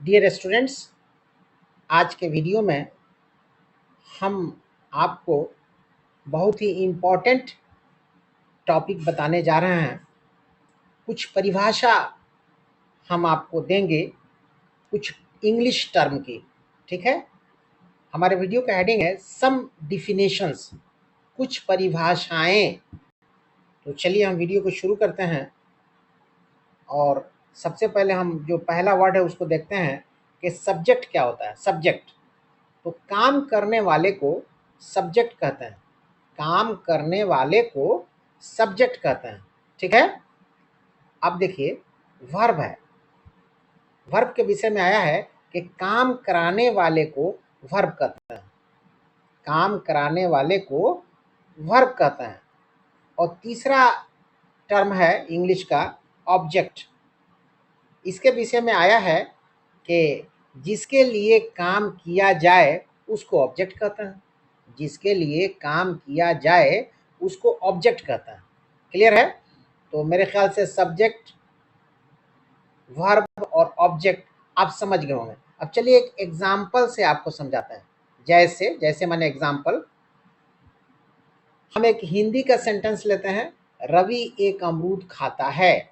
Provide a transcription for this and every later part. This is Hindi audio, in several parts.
डियर स्टूडेंट्स, आज के वीडियो में हम आपको बहुत ही इम्पोर्टेंट टॉपिक बताने जा रहे हैं। कुछ परिभाषा हम आपको देंगे कुछ इंग्लिश टर्म की। ठीक है, हमारे वीडियो का हेडिंग है सम डिफिनेशंस, कुछ परिभाषाएं। तो चलिए हम वीडियो को शुरू करते हैं। और सबसे पहले हम जो पहला वर्ड है उसको देखते हैं कि सब्जेक्ट क्या होता है। सब्जेक्ट तो काम करने वाले को सब्जेक्ट कहते हैं। काम करने वाले को सब्जेक्ट कहते हैं। ठीक है, अब देखिए वर्ब है। वर्ब के विषय में आया है कि काम कराने वाले को वर्ब कहते हैं। काम कराने वाले को वर्ब कहते हैं। और तीसरा टर्म है इंग्लिश का ऑब्जेक्ट। इसके विषय में आया है कि जिसके लिए काम किया जाए उसको ऑब्जेक्ट कहते हैं। जिसके लिए काम किया जाए उसको ऑब्जेक्ट कहता है। क्लियर है? तो मेरे ख्याल से सब्जेक्ट, वर्ब और ऑब्जेक्ट आप समझ गए होंगे। अब चलिए एक एग्जाम्पल से आपको समझाते हैं। जैसे जैसे मैंने एग्जाम्पल, हम एक हिंदी का सेंटेंस लेते हैं। रवि एक अमरूद खाता है।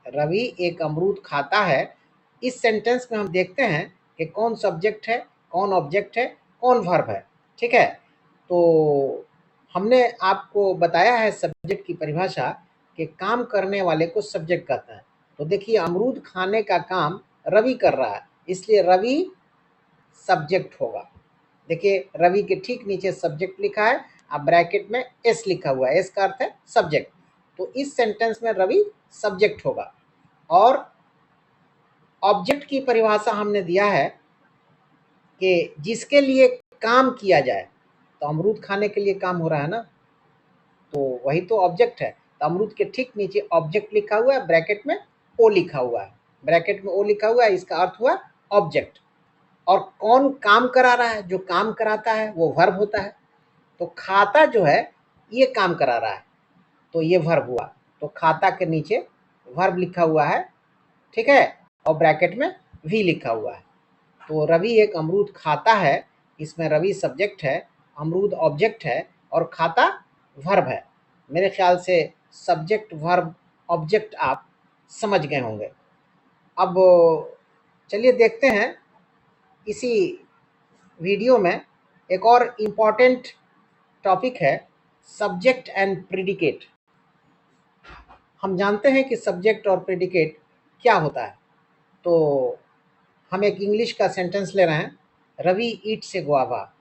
रवि एक अमरूद खाता है। इस सेंटेंस में हम देखते हैं कि कौन सब्जेक्ट है, कौन ऑब्जेक्ट है, कौन वर्ब है। ठीक है, तो हमने आपको बताया है सब्जेक्ट की परिभाषा कि काम करने वाले को सब्जेक्ट कहते हैं। तो देखिए अमरूद खाने का काम रवि कर रहा है, इसलिए रवि सब्जेक्ट होगा। देखिए रवि के ठीक नीचे सब्जेक्ट लिखा है, अब ब्रैकेट में एस लिखा हुआ है। एस का अर्थ है सब्जेक्ट। तो इस सेंटेंस में रवि सब्जेक्ट होगा। और ऑब्जेक्ट की परिभाषा हमने दिया है कि जिसके लिए काम किया जाए। तो अमरूद खाने के लिए काम हो रहा है ना, तो वही तो ऑब्जेक्ट है। तो अमरूद के ठीक नीचे ऑब्जेक्ट लिखा हुआ है, ब्रैकेट में ओ लिखा हुआ है। ब्रैकेट में ओ लिखा हुआ है, इसका अर्थ हुआ ऑब्जेक्ट। और कौन काम करा रहा है? जो काम कराता है वो वर्ब होता है। तो खाता जो है ये काम करा रहा है, तो ये वर्ब हुआ। तो खाता के नीचे वर्ब लिखा हुआ है। ठीक है, और ब्रैकेट में वी लिखा हुआ है। तो रवि एक अमरूद खाता है, इसमें रवि सब्जेक्ट है, अमरूद ऑब्जेक्ट है और खाता वर्ब है। मेरे ख्याल से सब्जेक्ट, वर्ब, ऑब्जेक्ट आप समझ गए होंगे। अब चलिए देखते हैं इसी वीडियो में एक और इम्पॉर्टेंट टॉपिक है सब्जेक्ट एंड प्रेडिकेट। हम जानते हैं कि सब्जेक्ट और प्रेडिकेट क्या होता है। तो हम एक इंग्लिश का सेंटेंस ले रहे हैं, रवि ईट्स ए गुआवा।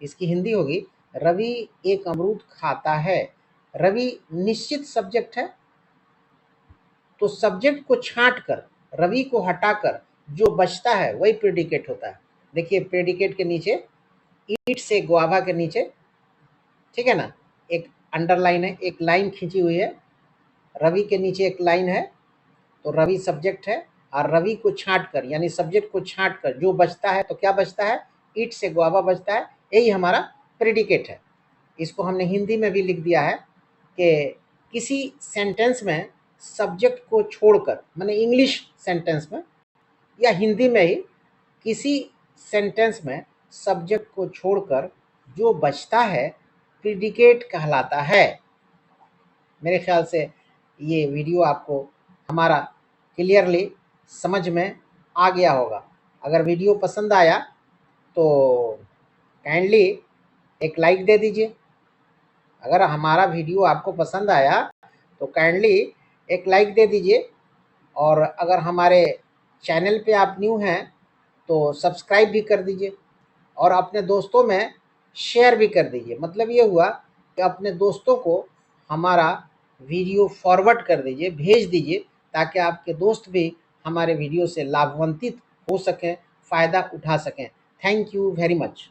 इसकी हिंदी होगी रवि एक अमरूद खाता है। रवि निश्चित सब्जेक्ट है, तो सब्जेक्ट को छांट कर, रवि को हटाकर जो बचता है वही प्रेडिकेट होता है। देखिए प्रेडिकेट के नीचे ईट से गुआवा के नीचे, ठीक है ना, एक अंडरलाइन है, एक लाइन खींची हुई है। रवि के नीचे एक लाइन है, तो रवि सब्जेक्ट है। और रवि को छांट कर यानी सब्जेक्ट को छांट कर जो बचता है, तो क्या बचता है? ईट से गुआवा बचता है, यही हमारा प्रेडिकेट है। इसको हमने हिंदी में भी लिख दिया है कि किसी सेंटेंस में सब्जेक्ट को छोड़कर, माने इंग्लिश सेंटेंस में या हिंदी में ही किसी सेंटेंस में सब्जेक्ट को छोड़कर जो बचता है प्रेडिकेट कहलाता है। मेरे ख्याल से ये वीडियो आपको हमारा क्लियरली समझ में आ गया होगा। अगर वीडियो पसंद आया तो काइंडली एक लाइक दे दीजिए। अगर हमारा वीडियो आपको पसंद आया तो काइंडली एक लाइक दे दीजिए। और अगर हमारे चैनल पे आप न्यू हैं तो सब्सक्राइब भी कर दीजिए और अपने दोस्तों में शेयर भी कर दीजिए। मतलब ये हुआ कि अपने दोस्तों को हमारा वीडियो फॉरवर्ड कर दीजिए, भेज दीजिए, ताकि आपके दोस्त भी हमारे वीडियो से लाभान्वित हो सकें, फ़ायदा उठा सकें। Thank you very much.